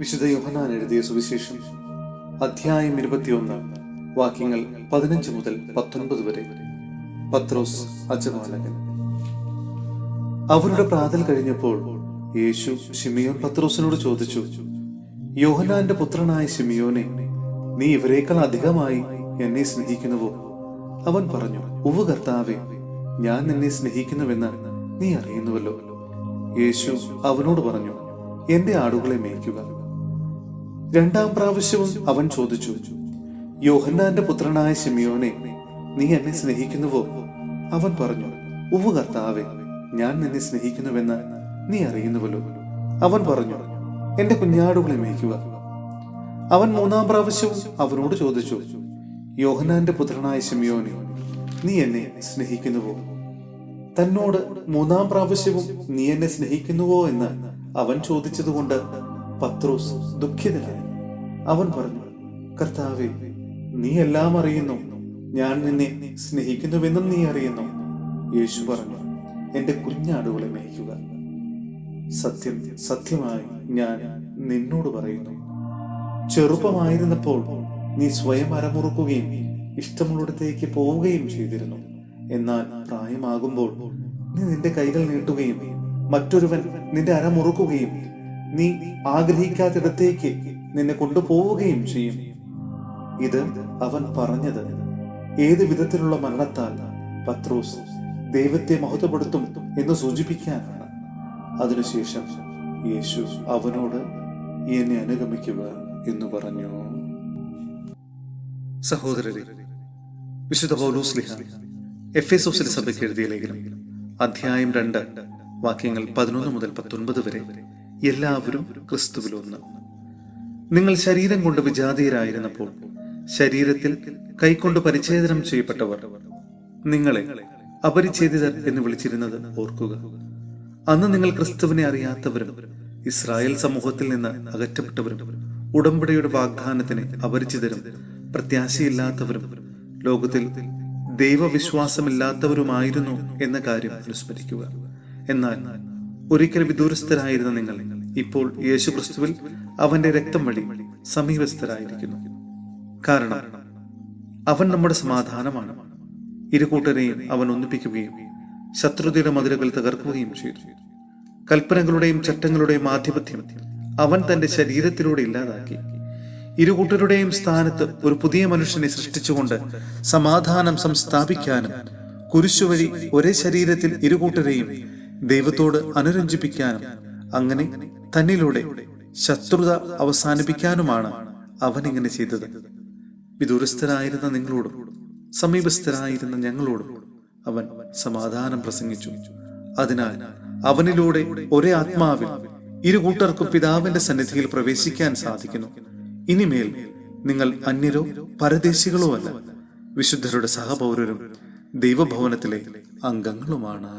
വിശുദ്ധ യോഹന്നാൻ എഴുതിയ സുവിശേഷം അധ്യായം 21 വാക്യങ്ങൾ 15 മുതൽ 19 വരെ. പത്രോസ് അജപാലകൻ. അവരുടെ പ്രാതൽ കഴിഞ്ഞപ്പോൾ യേശു ശിമിയോൻ പത്രോസിനോട് ചോദിച്ചു, യോഹന്നാന്റെ പുത്രനായ ശിമിയോനെ, നീ ഇവരേക്കാൾ അധികമായി എന്നെ സ്നേഹിക്കുന്നുവോ? അവൻ പറഞ്ഞു, ഉവ്വ് കർത്താവേ, ഞാൻ നിന്നെ സ്നേഹിക്കുന്നുവെന്ന് നീ അറിയുന്നുവല്ലോ. യേശു അവനോട് പറഞ്ഞു, എന്റെ ആടുകളെ മേയ്ക്കുക. രണ്ടാം പ്രാവശ്യവും അവൻ ചോദിച്ചു, യോഹന്നാന്റെ പുത്രനായ ശിമിയോനെ, നീ എന്നെ സ്നേഹിക്കുന്നുവോ? അവൻ പറഞ്ഞു, ഉവ്വ് കർത്താവേ, ഞാൻ നിന്നെ സ്നേഹിക്കുന്നുവെന്ന് നീ അറിയുന്നുവല്ലോ. അവൻ പറഞ്ഞു, എന്റെ കുഞ്ഞാടുകളെ മേയ്ക്കുക. അവൻ മൂന്നാം പ്രാവശ്യവും അവനോട് ചോദിച്ചു, യോഹന്നാന്റെ പുത്രനായ ശിമിയോനെ, നീ എന്നെ സ്നേഹിക്കുന്നുവോ? തന്നോട് മൂന്നാം പ്രാവശ്യവും നീ എന്നെ സ്നേഹിക്കുന്നുവോ എന്ന് അവൻ ചോദിച്ചതുകൊണ്ട് പത്രോസ് ദുഃഖിതനായി. അവൻ പറഞ്ഞു, കർത്താവേ, നീ എല്ലാം അറിയുന്നു, ഞാൻ നിന്നെ സ്നേഹിക്കുന്നുവെന്നും നീ അറിയുന്നു. യേശു പറഞ്ഞു, എന്റെ കുഞ്ഞാടുകളെ മേയ്ക്കുക. സത്യം സത്യമായി ഞാൻ നിന്നോട് പറയുന്നു, ചെറുപ്പമായിരുന്നപ്പോൾ നീ സ്വയം അരമുറുക്കുകയും ഇഷ്ടമുള്ളിടത്തേക്ക് പോവുകയും ചെയ്തിരുന്നു. എന്നാൽ പ്രായമാകുമ്പോൾ നീ നിന്റെ കൈകൾ നീട്ടുകയും മറ്റൊരുവൻ നിന്റെ അരമുറുക്കുകയും നീ ആഗ്രഹിക്കാത്തിടത്തേക്ക് നിന്നെ കൊണ്ടുപോവുകയും ചെയ്യും. ഇത് അവൻ പറഞ്ഞത് ഏത് വിധത്തിലുള്ള മരണത്താൽ പത്രോസ് ദൈവത്തെ മഹത്വപ്പെടുത്തും എന്ന് സൂചിപ്പിക്കാനാണ്. അതിനുശേഷം യേശു അവനോട്, എന്നെ അനുഗമിക്കുക എന്ന് പറഞ്ഞു. സഹോദരരെ, വിശുദ്ധ പൗലോസ് ശ്ലീഹ എഫേസോസിലെ സഭയ്ക്ക് എഴുതിയ ലേഖനം അധ്യായം 2 വാക്യങ്ങൾ 11 മുതൽ 19 വരെ. എല്ലാവരും ക്രിസ്തുവിലൊന്ന്. നിങ്ങൾ ശരീരം കൊണ്ട് വിജാതീയരായിരുന്നപ്പോൾ ശരീരത്തിൽ കൈക്കൊണ്ട് പരിച്ഛേദനം ചെയ്യപ്പെട്ടവർ നിങ്ങളെ അപരിച്ഛേദിതർ എന്ന് വിളിച്ചിരുന്നത് ഓർക്കുക. അന്ന് നിങ്ങൾ ക്രിസ്തുവിനെ അറിയാത്തവരും ഇസ്രായേൽ സമൂഹത്തിൽ നിന്ന് അകറ്റപ്പെട്ടവരും ഉടമ്പടിയുടെ വാഗ്ദാനത്തിന് അപരിചിതരും പ്രത്യാശയില്ലാത്തവരും ലോകത്തിൽ ദൈവവിശ്വാസമില്ലാത്തവരുമായിരുന്നു എന്ന കാര്യം അനുസ്മരിക്കുക. എന്നാൽ ഒരിക്കൽ വിദൂരസ്ഥരായിരുന്ന നിങ്ങൾ ഇപ്പോൾ യേശു ക്രിസ്തുവിൽ അവന്റെ രക്തം വഴി സമീപസ്ഥരായിരിക്കുന്നു. കാരണം അവൻ നമ്മുടെ സമാധാനമാണ്. ഇരുകൂട്ടരെയും അവൻ ഒന്നിപ്പിക്കുകയും ശത്രുതയുടെ മതിലുകൾ തകർക്കുകയും ചെയ്തു. കൽപ്പനകളുടെയും ചട്ടങ്ങളുടെയും ആധിപത്യം അവൻ തന്റെ ശരീരത്തിലൂടെ ഇല്ലാതാക്കി. ഇരുകൂട്ടരുടെയും സ്ഥാനത്ത് ഒരു പുതിയ മനുഷ്യനെ സൃഷ്ടിച്ചുകൊണ്ട് സമാധാനം സംസ്ഥാപിക്കാനും കുരിശുവഴി ഒരേ ശരീരത്തിൽ ഇരുകൂട്ടരെയും ദൈവത്തോട് അനുരഞ്ജിപ്പിക്കാനും അങ്ങനെ തന്നിലൂടെ ശത്രുത അവസാനിപ്പിക്കാനുമാണ് അവൻ ഇങ്ങനെ ചെയ്തത്. വിദൂരസ്ഥരായിരുന്ന നിങ്ങളോടും സമീപസ്ഥരായിരുന്ന ഞങ്ങളോടും അവൻ സമാധാനം പ്രസംഗിച്ചു. അതിനാൽ അവനിലൂടെ ഒരേ ആത്മാവിൽ ഇരുകൂട്ടർക്കും പിതാവിന്റെ സന്നിധിയിൽ പ്രവേശിക്കാൻ സാധിക്കുന്നു. ഇനിമേൽ നിങ്ങൾ അന്യരോ പരദേശികളോ അല്ല, വിശുദ്ധരുടെ സഹപൗരരും ദൈവഭവനത്തിലെ അംഗങ്ങളുമാണ്.